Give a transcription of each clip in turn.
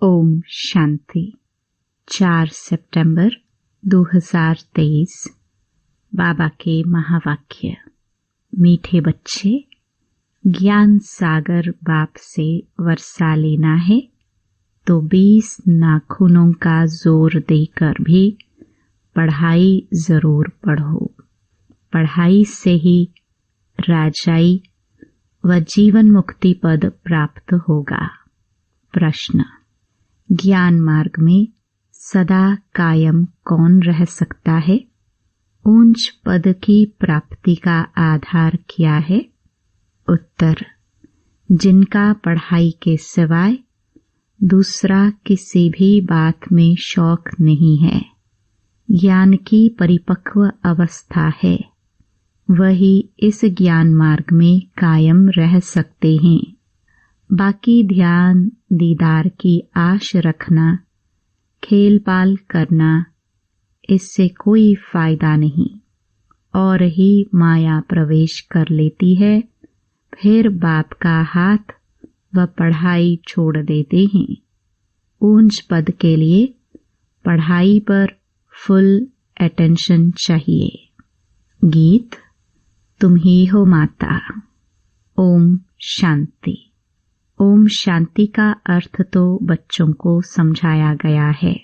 ओम शांति। 4 सितंबर 2023। बाबा के महावाक्य। मीठे बच्चे, ज्ञान सागर बाप से वर्षा लेना है तो 20 नाखूनों का जोर देकर भी पढ़ाई जरूर पढ़ो। पढ़ाई से ही राजाई व जीवन मुक्ति पद प्राप्त होगा। प्रश्न, ज्ञान मार्ग में सदा कायम कौन रह सकता है? ऊंच पद की प्राप्ति का आधार क्या है? उत्तर, जिनका पढ़ाई के सिवाय दूसरा किसी भी बात में शौक नहीं है, ज्ञान की परिपक्व अवस्था है, वही इस ज्ञान मार्ग में कायम रह सकते हैं। बाकी ध्यान दीदार की आश रखना, खेल पाल करना, इससे कोई फायदा नहीं और ही माया प्रवेश कर लेती है। फिर बाप का हाथ व पढ़ाई छोड़ देते हैं। ऊंच पद के लिए पढ़ाई पर फुल अटेंशन चाहिए। गीत, तुम ही हो माता। ओम शांति। ओम शांति का अर्थ तो बच्चों को समझाया गया है।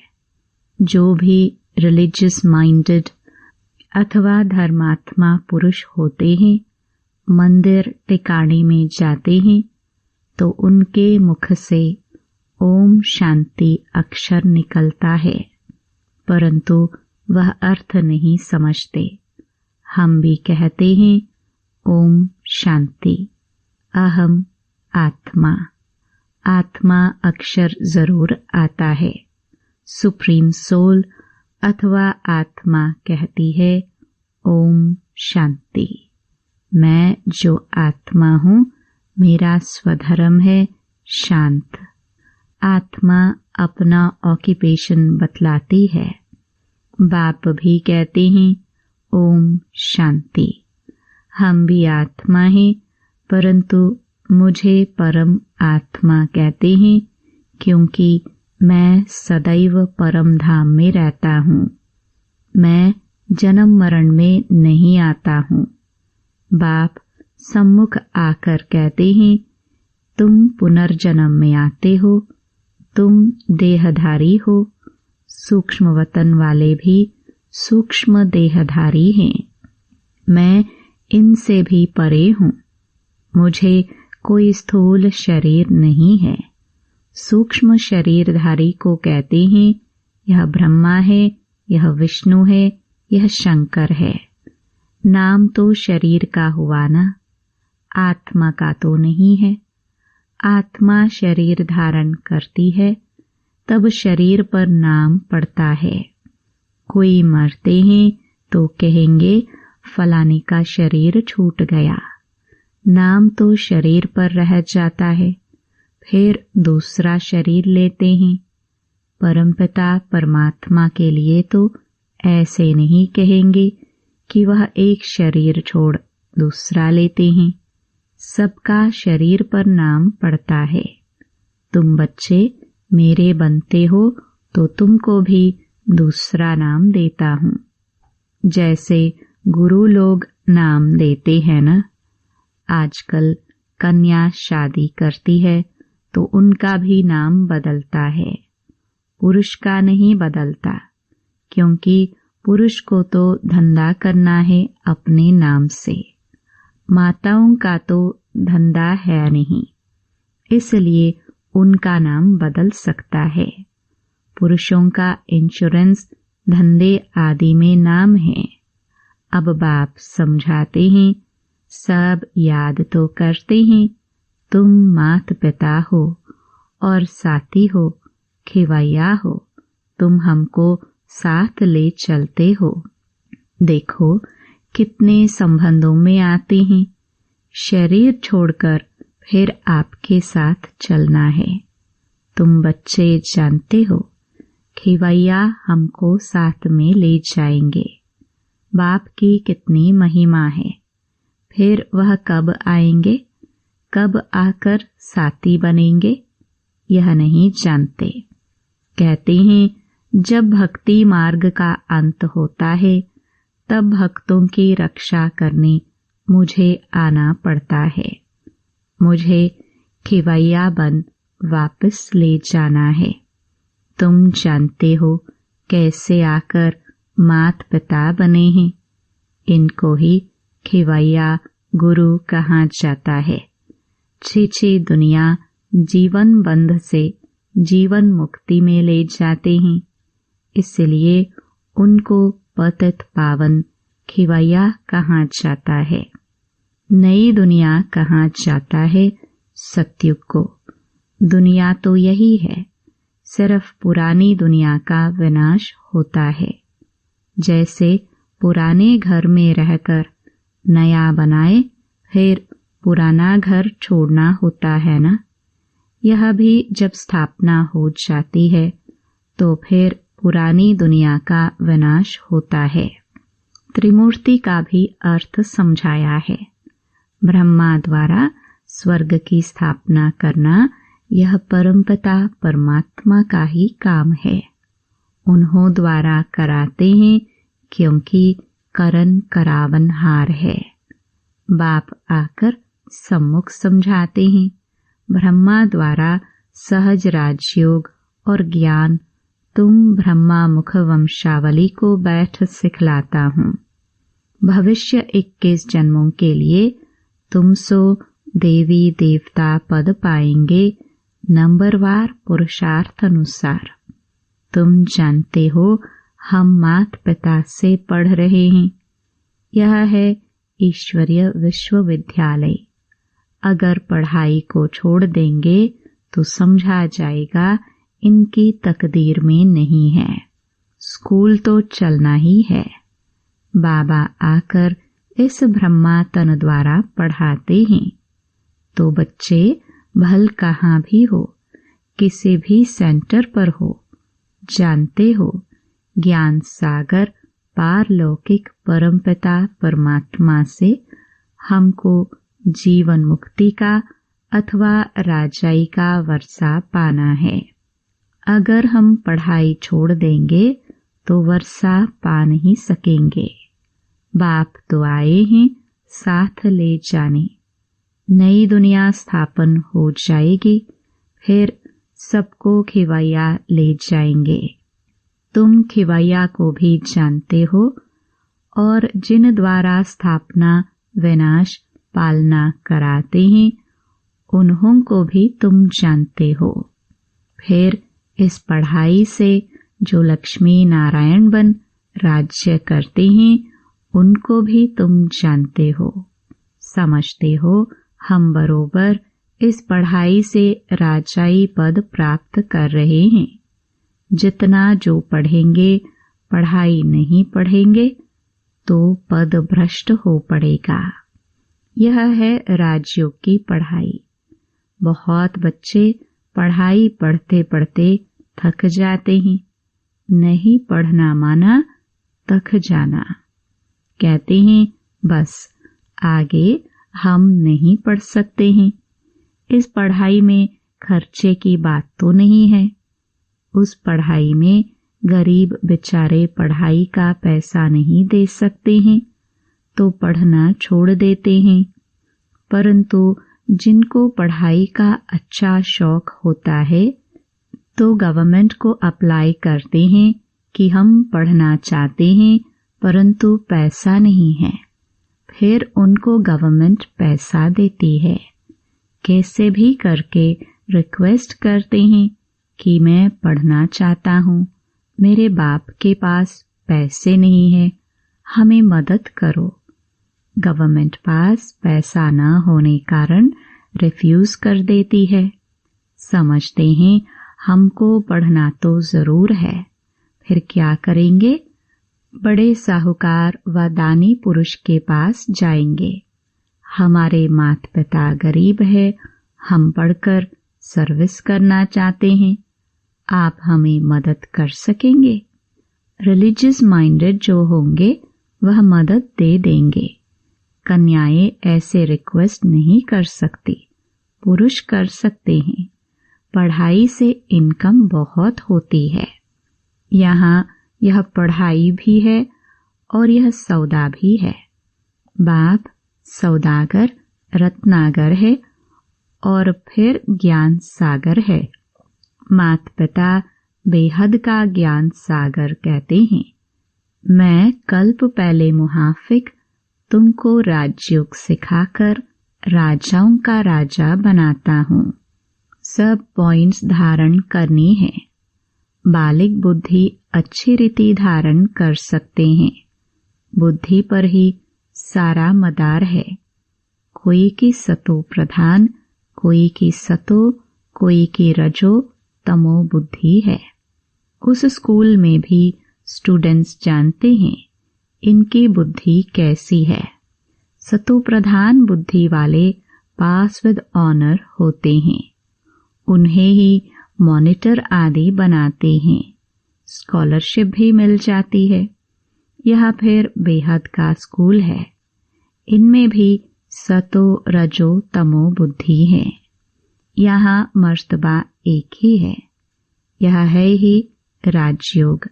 जो भी रिलीजियस माइंडेड अथवा धर्मात्मा पुरुष होते हैं, मंदिर टिकाणे में जाते हैं तो उनके मुख से ओम शांति अक्षर निकलता है, परंतु वह अर्थ नहीं समझते। हम भी कहते हैं ओम शांति। अहम आत्मा। आत्मा अक्षर जरूर आता है। सुप्रीम सोल अथवा आत्मा कहती है ओम शांति। मैं जो आत्मा हूँ, मेरा स्वधर्म है शांत। आत्मा अपना ऑक्यूपेशन बतलाती है। बाप भी कहते हैं ओम शांति। हम भी आत्मा हैं, परंतु मुझे परम आत्मा कहते हैं क्योंकि मैं सदैव परम धाम में रहता हूँ। मैं जन्म मरण में नहीं आता हूँ। बाप सम्मुख आकर कहते हैं तुम पुनर्जन्म में आते हो, तुम देहधारी हो। सूक्ष्म वतन वाले भी सूक्ष्म देहधारी हैं। मैं इनसे भी परे हूँ। मुझे कोई स्थूल शरीर नहीं है। सूक्ष्म शरीरधारी को कहते हैं यह ब्रह्मा है, यह विष्णु है, यह शंकर है। नाम तो शरीर का हुआ ना, आत्मा का तो नहीं है। आत्मा शरीर धारण करती है, तब शरीर पर नाम पड़ता है। कोई मरते हैं तो कहेंगे फलाने का शरीर छूट गया। नाम तो शरीर पर रह जाता है, फिर दूसरा शरीर लेते हैं। परमपिता परमात्मा के लिए तो ऐसे नहीं कहेंगे कि वह एक शरीर छोड़ दूसरा लेते हैं। सबका शरीर पर नाम पड़ता है। तुम बच्चे मेरे बनते हो तो तुमको भी दूसरा नाम देता हूँ। जैसे गुरु लोग नाम देते हैं ना। आजकल कन्या शादी करती है तो उनका भी नाम बदलता है, पुरुष का नहीं बदलता, क्योंकि पुरुष को तो धंधा करना है अपने नाम से। माताओं का तो धंधा है नहीं, इसलिए उनका नाम बदल सकता है। पुरुषों का इंश्योरेंस धंधे आदि में नाम है। अब बाप समझाते हैं, सब याद तो करते हैं तुम मात पिता हो और साथी हो, खिवैया हो। तुम हमको साथ ले चलते हो। देखो कितने संबंधों में आते हैं। शरीर छोड़कर फिर आपके साथ चलना है। तुम बच्चे जानते हो, खिवैया हमको साथ में ले जाएंगे। बाप की कितनी महिमा है। फिर वह कब आएंगे, कब आकर साथी बनेंगे, यह नहीं जानते। कहते हैं, जब भक्ति मार्ग का अंत होता है तब भक्तों की रक्षा करने मुझे आना पड़ता है। मुझे खिवैया बन वापस ले जाना है। तुम जानते हो कैसे आकर मात पिता बने हैं। इनको ही खिवैया गुरु कहा जाता है। छी दुनिया जीवन बंध से जीवन मुक्ति में ले जाते हैं, इसलिए उनको पतित पावन खिवैया कहा जाता है। नई दुनिया कहा जाता है सतयुग को। दुनिया तो यही है, सिर्फ पुरानी दुनिया का विनाश होता है। जैसे पुराने घर में रहकर नया बनाए फिर पुराना घर छोड़ना होता है ना, यह भी जब स्थापना हो जाती है तो फिर पुरानी दुनिया का विनाश होता है। त्रिमूर्ति का भी अर्थ समझाया है। ब्रह्मा द्वारा स्वर्ग की स्थापना करना यह परमपिता परमात्मा का ही काम है। उन्हों द्वारा कराते हैं क्योंकि करन करावनहार है। बाप आकर सम्मुख समझाते हैं। ब्रह्मा द्वारा सहज राजयोग और ज्ञान तुम ब्रह्मा मुख वंशावली को बैठ सिखलाता हूँ। भविष्य 21 जन्मों के लिए तुम सो देवी देवता पद पाएंगे नंबरवार पुरुषार्थ अनुसार। तुम जानते हो हम मात पिता से पढ़ रहे हैं। यह है ईश्वरीय विश्वविद्यालय। अगर पढ़ाई को छोड़ देंगे तो समझा जाएगा इनकी तकदीर में नहीं है। स्कूल तो चलना ही है। बाबा आकर इस ब्रह्मा तन द्वारा पढ़ाते हैं। तो बच्चे भल कहाँ भी हो, किसी भी सेंटर पर हो, जानते हो ज्ञान सागर पारलौकिक परमपिता परमात्मा से हमको जीवन मुक्ति का अथवा राजाई का वर्षा पाना है। अगर हम पढ़ाई छोड़ देंगे तो वर्षा पा नहीं सकेंगे। बाप तो आए हैं साथ ले जाने। नई दुनिया स्थापन हो जाएगी, फिर सबको खिवैया ले जाएंगे। तुम खिवैया को भी जानते हो और जिन द्वारा स्थापना विनाश पालना कराते हैं उन्हों को भी तुम जानते हो। फिर इस पढ़ाई से जो लक्ष्मी नारायण बन राज्य करते हैं उनको भी तुम जानते हो। समझते हो हम बरोबर इस पढ़ाई से राजाई पद प्राप्त कर रहे हैं। जितना जो पढ़ेंगे, पढ़ाई नहीं पढ़ेंगे तो पद भ्रष्ट हो पड़ेगा। यह है राजयोग की पढ़ाई। बहुत बच्चे पढ़ाई पढ़ते पढ़ते थक जाते हैं। नहीं पढ़ना माना थक जाना। कहते हैं बस आगे हम नहीं पढ़ सकते हैं। इस पढ़ाई में खर्चे की बात तो नहीं है। उस पढ़ाई में गरीब बेचारे पढ़ाई का पैसा नहीं दे सकते हैं तो पढ़ना छोड़ देते हैं। परंतु जिनको पढ़ाई का अच्छा शौक होता है तो गवर्नमेंट को अप्लाई करते हैं कि हम पढ़ना चाहते हैं परंतु पैसा नहीं है। फिर उनको गवर्नमेंट पैसा देती है। कैसे भी करके रिक्वेस्ट करते हैं कि मैं पढ़ना चाहता हूँ, मेरे बाप के पास पैसे नहीं है, हमें मदद करो। गवर्नमेंट पास पैसा न होने कारण रिफ्यूज कर देती है। समझते हैं हमको पढ़ना तो जरूर है, फिर क्या करेंगे? बड़े साहूकार व दानी पुरुष के पास जाएंगे। हमारे माता पिता गरीब है, हम पढ़कर सर्विस करना चाहते हैं, आप हमें मदद कर सकेंगे? रिलीजियस माइंडेड जो होंगे वह मदद दे देंगे। कन्याएं ऐसे रिक्वेस्ट नहीं कर सकती, पुरुष कर सकते हैं। पढ़ाई से इनकम बहुत होती है। यहाँ यह पढ़ाई भी है और यह सौदा भी है। बाप सौदागर रत्नागर है और फिर ज्ञान सागर है। माता पिता बेहद का ज्ञान सागर कहते हैं। मैं कल्प पहले मुहाफिक तुमको राजयोग सिखाकर राजाओं का राजा बनाता हूँ। सब पॉइंट्स धारण करनी है। बालिक बुद्धि अच्छी रीति धारण कर सकते हैं। बुद्धि पर ही सारा मदार है। कोई की सतो प्रधान, कोई की सतो, कोई की रजो तमो बुद्धि है। उस स्कूल में भी स्टूडेंट्स जानते हैं इनकी बुद्धि कैसी है। सतो प्रधान बुद्धि वाले पास विद ऑनर होते हैं। उन्हें ही मॉनिटर आदि बनाते हैं। स्कॉलरशिप भी मिल जाती है। यह फिर बेहद का स्कूल है। इनमें भी सतो रजो तमो बुद्धि है। यहाँ मर्तबा एक ही है। यह है ही राजयोग।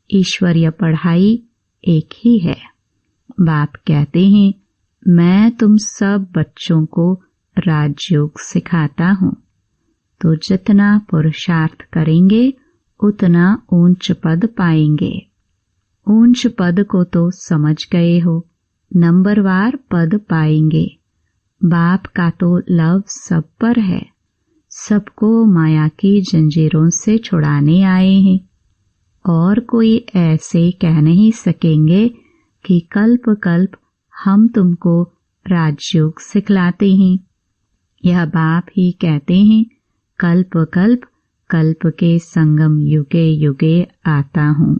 ईश्वरीय पढ़ाई एक ही है। बाप कहते हैं मैं तुम सब बच्चों को राजयोग सिखाता हूँ। तो जितना पुरुषार्थ करेंगे उतना ऊंच पद पाएंगे। ऊंच पद को तो समझ गए हो। नंबरवार पद पाएंगे। बाप का तो लव सब पर है। सबको माया की जंजीरों से छुड़ाने आए हैं। और कोई ऐसे कह नहीं सकेंगे कि कल्प कल्प हम तुमको राजयोग सिखलाते हैं। यह बाप ही कहते हैं कल्प कल्प कल्प के संगम युगे युगे आता हूँ।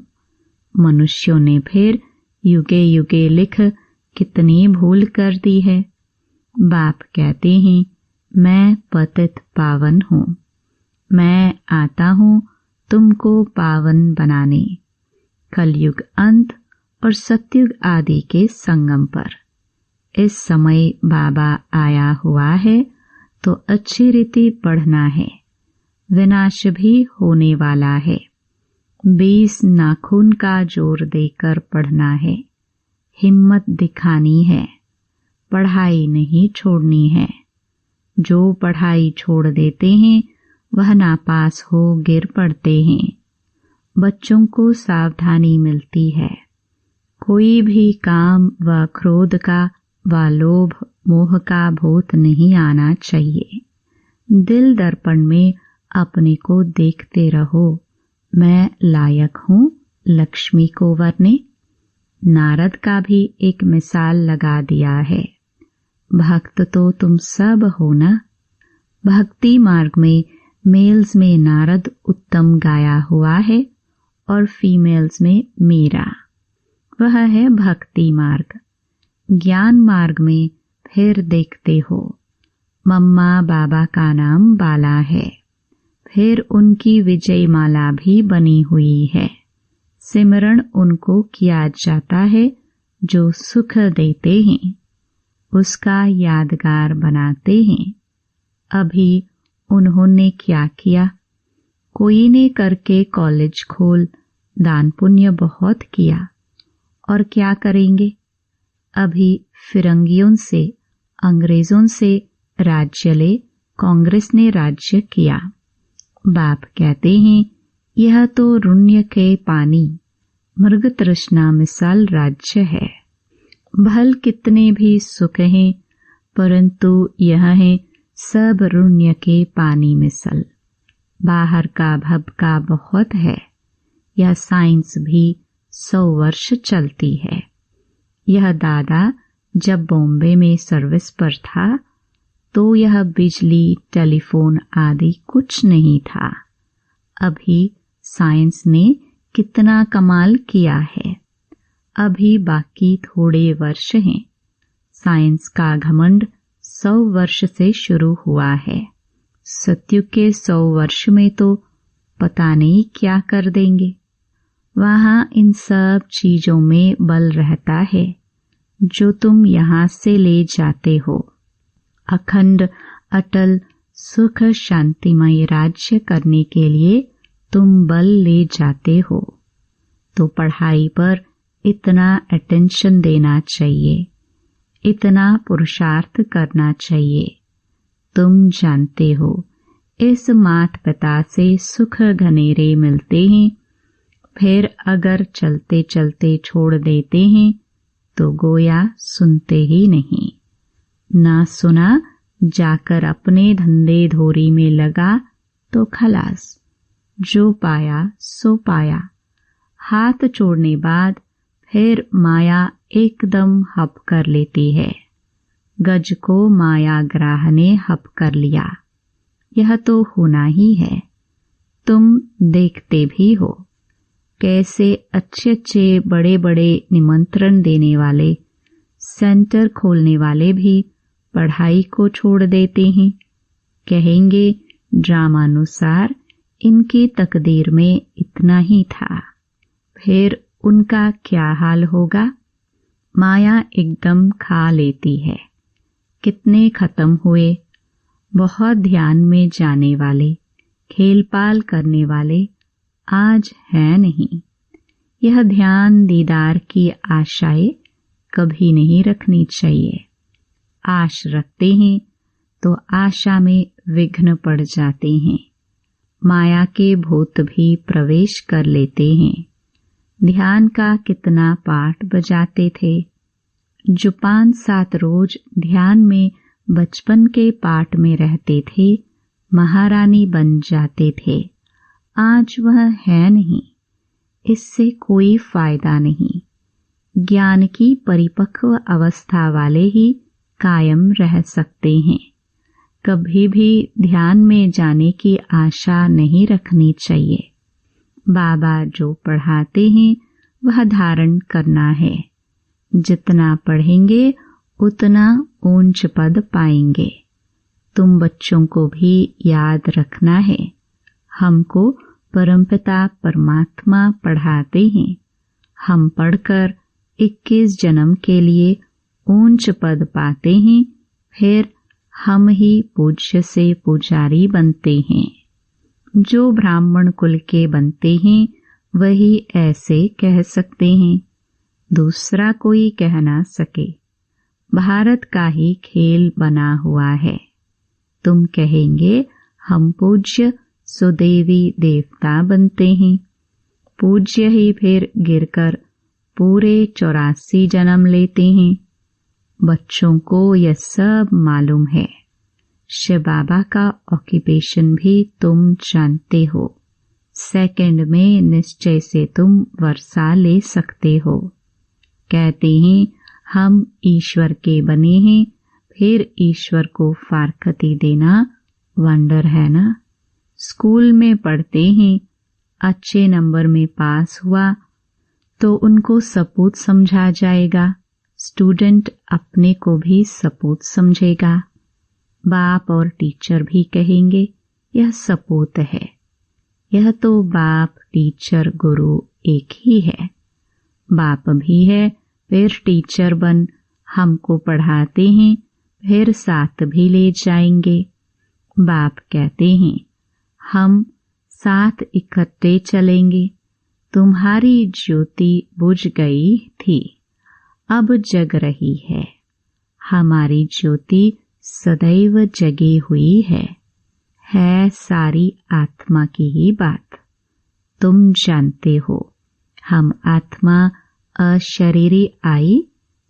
मनुष्यों ने फिर युगे युगे लिख कितनी भूल कर दी है। बाप कहते हैं मैं पतित पावन हूँ। मैं आता हूँ तुमको पावन बनाने। कलयुग अंत और सतयुग आदि के संगम पर इस समय बाबा आया हुआ है तो अच्छी रीति पढ़ना है। विनाश भी होने वाला है। 20 नाखून का जोर देकर पढ़ना है। हिम्मत दिखानी है। पढ़ाई नहीं छोड़नी है। जो पढ़ाई छोड़ देते हैं वह नापास हो गिर पड़ते हैं। बच्चों को सावधानी मिलती है। कोई भी काम व क्रोध का व लोभ मोह का भूत नहीं आना चाहिए। दिल दर्पण में अपने को देखते रहो। मैं लायक हूँ लक्ष्मी को वरने। नारद का भी एक मिसाल लगा दिया है। भक्त तो तुम सब हो ना। भक्ति मार्ग में मेल्स में नारद उत्तम गाया हुआ है और फीमेल्स में मीरा। वह है भक्ति मार्ग। ज्ञान मार्ग में फिर देखते हो मम्मा बाबा का नाम बाला है। फिर उनकी विजय माला भी बनी हुई है। सिमरण उनको किया जाता है जो सुख देते हैं। उसका यादगार बनाते हैं। अभी उन्होंने क्या किया? कोई ने करके कॉलेज खोल दान पुण्य बहुत किया। और क्या करेंगे? अभी फिरंगियों से अंग्रेजों से राज्य ले कांग्रेस ने राज्य किया। बाप कहते हैं यह तो रुण्य के पानी मृग तृष्णा मिसाल राज्य है। भल कितने भी सुख हैं परंतु यह है सब रुण्य के पानी मिसल। बाहर का भबका बहुत है। यह साइंस भी 100 वर्ष चलती है। यह दादा जब बॉम्बे में सर्विस पर था तो यह बिजली टेलीफोन आदि कुछ नहीं था। अभी साइंस ने कितना कमाल किया है। अभी बाकी थोड़े वर्ष हैं। साइंस का घमंड 100 वर्ष से शुरू हुआ है। सत्युग के 100 वर्ष में तो पता नहीं क्या कर देंगे। वहाँ इन सब चीजों में बल रहता है जो तुम यहाँ से ले जाते हो। अखंड अटल सुख शांतिमय राज्य करने के लिए तुम बल ले जाते हो, तो पढ़ाई पर इतना अटेंशन देना चाहिए, इतना पुरुषार्थ करना चाहिए। तुम जानते हो इस माता पिता से सुख घनेरे मिलते हैं, फिर अगर चलते चलते छोड़ देते हैं तो गोया सुनते ही नहीं। ना सुना, जाकर अपने धंधे धोरी में लगा तो खलास, जो पाया सो पाया। हाथ छोड़ने बाद फिर माया एकदम हप कर लेती है। गज को माया ग्राह ने हप कर लिया, यह तो होना ही है। तुम देखते भी हो कैसे अच्छे अच्छे बड़े बड़े निमंत्रण देने वाले, सेंटर खोलने वाले भी पढ़ाई को छोड़ देते हैं। कहेंगे ड्रामानुसार इनकी तकदीर में इतना ही था। फिर उनका क्या हाल होगा? माया एकदम खा लेती है। कितने खत्म हुए? बहुत ध्यान में जाने वाले, खेलपाल करने वाले आज है नहीं। यह ध्यान दीदार की आशाएं कभी नहीं रखनी चाहिए। आश रखते हैं तो आशा में विघ्न पड़ जाते हैं। माया के भूत भी प्रवेश कर लेते हैं। ध्यान का कितना पाठ बजाते थे। जो 5-7 रोज ध्यान में बचपन के पाठ में रहते थे, महारानी बन जाते थे। आज वह है नहीं। इससे कोई फायदा नहीं। ज्ञान की परिपक्व अवस्था वाले ही कायम रह सकते हैं। कभी भी ध्यान में जाने की आशा नहीं रखनी चाहिए। बाबा जो पढ़ाते हैं वह धारण करना है। जितना पढ़ेंगे उतना ऊंच पद पाएंगे। तुम बच्चों को भी याद रखना है, हमको परमपिता परमात्मा पढ़ाते हैं। हम पढ़कर 21 जन्म के लिए ऊंच पद पाते हैं, फिर हम ही पूज्य से पुजारी बनते हैं। जो ब्राह्मण कुल के बनते हैं वही ऐसे कह सकते हैं, दूसरा कोई कह ना सके। भारत का ही खेल बना हुआ है। तुम कहेंगे हम पूज्य सुदेवी देवता बनते हैं। पूज्य ही फिर गिरकर पूरे 84 जन्म लेते हैं। बच्चों को यह सब मालूम है। शिव बाबा का ऑक्यूपेशन भी तुम जानते हो। सेकंड में निश्चय से तुम वर्षा ले सकते हो। कहते हैं हम ईश्वर के बने हैं, फिर ईश्वर को फारकती देना वंडर है ना। स्कूल में पढ़ते हैं, अच्छे नंबर में पास हुआ तो उनको सपूत समझा जाएगा। स्टूडेंट अपने को भी सपूत समझेगा। बाप और टीचर भी कहेंगे यह सपूत है। यह तो बाप टीचर गुरु एक ही है। बाप भी है, फिर टीचर बन हमको पढ़ाते हैं, फिर साथ भी ले जाएंगे। बाप कहते हैं हम साथ इकट्ठे चलेंगे। तुम्हारी ज्योति बुझ गई थी, अब जग रही है। हमारी ज्योति सदैव जगी हुई है सारी आत्मा की ही बात। तुम जानते हो हम आत्मा अशरीरी आई,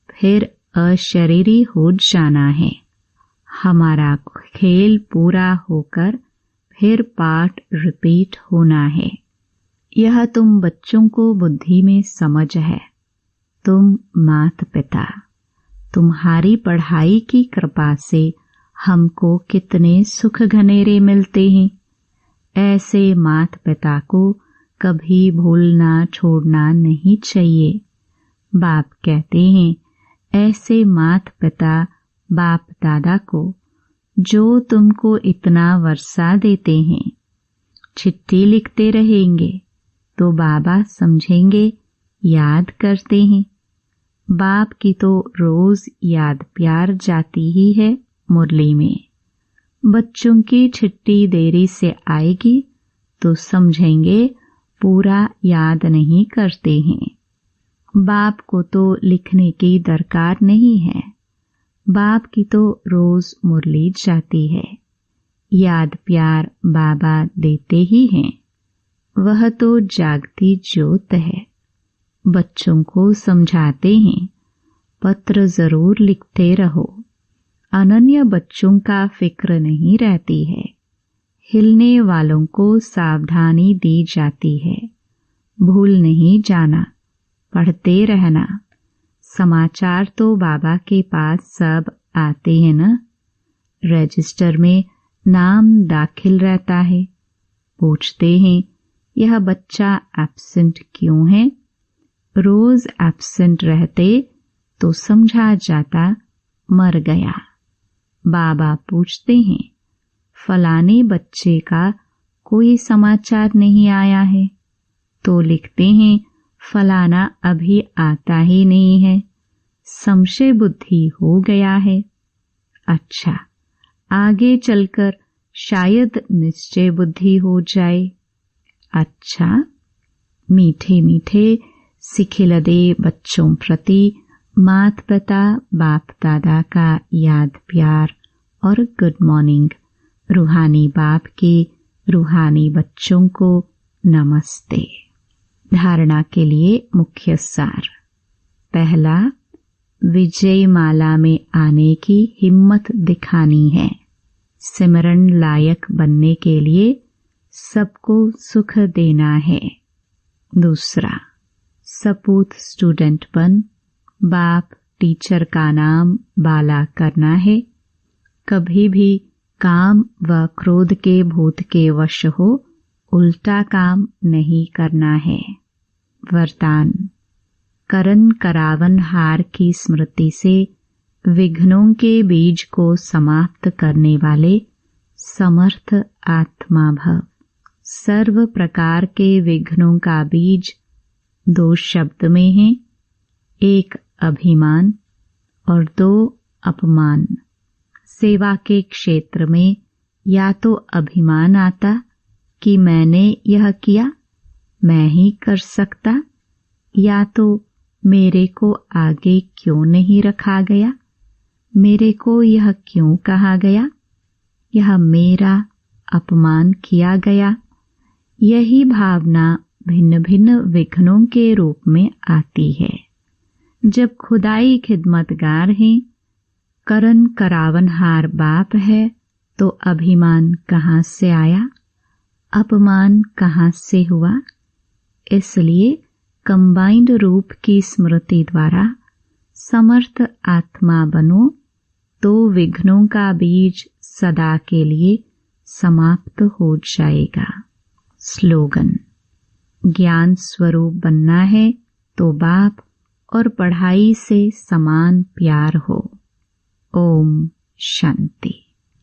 फिर अशरीरी हो जाना है। हमारा खेल पूरा होकर फिर पाठ रिपीट होना है। यह तुम बच्चों को बुद्धि में समझ है। तुम माता पिता, तुम्हारी पढ़ाई की कृपा से हमको कितने सुख घनेरे मिलते हैं। ऐसे माता पिता को कभी भूलना छोड़ना नहीं चाहिए। बाप कहते हैं ऐसे माता पिता बाप दादा को जो तुमको इतना वर्षा देते हैं, चिट्ठी लिखते रहेंगे तो बाबा समझेंगे याद करते हैं। बाप की तो रोज याद प्यार जाती ही है मुरली में। बच्चों की चिट्ठी देरी से आएगी तो समझेंगे पूरा याद नहीं करते हैं। बाप को तो लिखने की दरकार नहीं है, बाप की तो रोज मुरली जाती है। याद प्यार बाबा देते ही हैं, वह तो जागती ज्योत है। बच्चों को समझाते हैं, पत्र जरूर लिखते रहो। अनन्य बच्चों का फिक्र नहीं रहती है, हिलने वालों को सावधानी दी जाती है। भूल नहीं जाना, पढ़ते रहना। समाचार तो बाबा के पास सब आते हैं न। रजिस्टर में नाम दाखिल रहता है। पूछते हैं, यह बच्चा एब्सेंट क्यों है? रोज एब्सेंट रहते तो समझा जाता मर गया। बाबा पूछते हैं, फलाने बच्चे का कोई समाचार नहीं आया है? तो लिखते हैं, फलाना अभी आता ही नहीं है, संशय बुद्धि हो गया है। अच्छा, आगे चलकर शायद निश्चय बुद्धि हो जाए। अच्छा, मीठे मीठे सिखिलदे बच्चों प्रति मात पिता बाप दादा का याद प्यार और गुड मॉर्निंग। रूहानी बाप के रूहानी बच्चों को नमस्ते। धारणा के लिए मुख्य सार। पहला, विजय माला में आने की हिम्मत दिखानी है। सिमरन लायक बनने के लिए सबको सुख देना है। दूसरा, सपूत स्टूडेंट बन बाप टीचर का नाम बाला करना है। कभी भी काम व क्रोध के भूत के वश हो उल्टा काम नहीं करना है। वरदान, करन करावन हार की स्मृति से विघ्नों के बीज को समाप्त करने वाले समर्थ आत्मा भव। सर्व प्रकार के विघ्नों का बीज दो शब्द में है, एक अभिमान और दो अपमान। सेवा के क्षेत्र में या तो अभिमान आता कि मैंने यह किया, मैं ही कर सकता, या तो मेरे को आगे क्यों नहीं रखा गया, मेरे को यह क्यों कहा गया, यह मेरा अपमान किया गया। यही भावना भिन्न भिन्न विघ्नों के रूप में आती है। जब खुदाई खिदमतगार है, करन करावनहार बाप है, तो अभिमान कहाँ से आया, अपमान कहाँ से हुआ? इसलिए कंबाइंड रूप की स्मृति द्वारा समर्थ आत्मा बनो तो विघ्नों का बीज सदा के लिए समाप्त हो जाएगा। स्लोगन, ज्ञान स्वरूप बनना है तो बाप और पढ़ाई से समान प्यार हो। ओम शांति।